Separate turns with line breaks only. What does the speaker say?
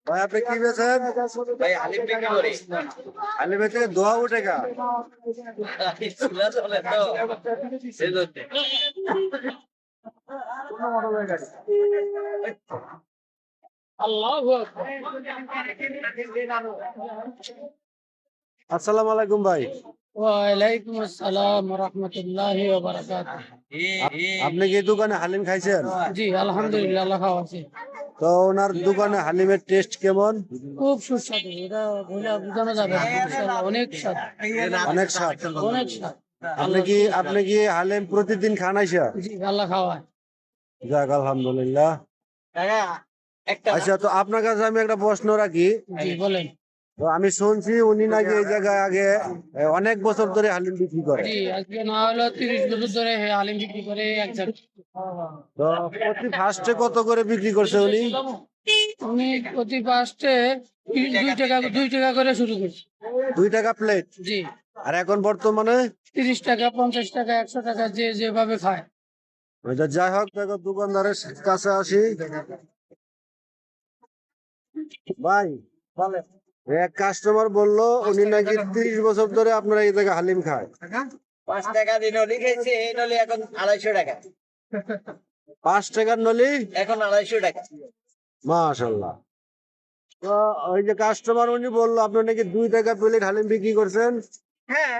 ভাই আপনি কি বেছেন?
ভাই হালিম বিক্রি করি।
হালিম বেচে দোয়া উঠে গা।
চুলা চলে তো সেজন্য।
আসসালামু আলাইকুম ভাই।
ওয়ালাইকুম আসসালাম ওয়া রাহমাতুল্লাহি ওয়া বারাকাতুহু।
আপনি কি দোকানে হালিম খাইছেন?
জি আলহামদুলিল্লাহ, আল্লাহ খাওয়াছে।
তো ওনার দোকানে হালিমের টেস্ট কেমন?
খুব সুস্বাদু, এটা বলে বোঝানো যাবে না। ইনশাআল্লাহ অনেক স্বাদ,
অনেক স্বাদ।
অনেক স্বাদ।
আপনি কি হালিম প্রতিদিন খান আইসা?
জি আল্লাহ খাওয়ায়।
যাক আলহামদুলিল্লাহ।
কাকা একটা
আচ্ছা, তো আপনার কাছে আমি একটা প্রশ্ন রাখি।
জি বলেন।
তো আমি শুনছি উনি নাকি এই জায়গায় আগে অনেক বছর ধরে হালিম বিক্রি করে।
জি আজকে না হলো 30 বছর ধরে হালিম বিক্রি করে এক জায়গায়।
তো প্রতি ফার্স্টে কত করে বিক্রি করছে উনি?
উনি প্রতি ফার্স্টে 2 টাকা করে শুরু করছে।
2 টাকা প্লেট।
জি
আর এখন বর্তমানে?
30 টাকা, 50 টাকা, 100 টাকা, যে যেভাবে খায়।
ওইটা যাই হোক, দেখো দোকানদারের কাছে আসি। ভাই
বলেন
এক কাস্টমার বললো উনি নাকি 30 বছর ধরে আপনারা এই জায়গায় হালিম খায়।
5 টাকা দিন লিখেছে, এই নলি এখন 250 টাকা।
5 টাকার নলি
এখন 250 টাকা।
মাশাল্লাহ। তো ওই যে কাস্টমার উনি বললো আপনি নাকি 2 টাকা প্লেট হালিম বিক্রি করছেন।
হ্যাঁ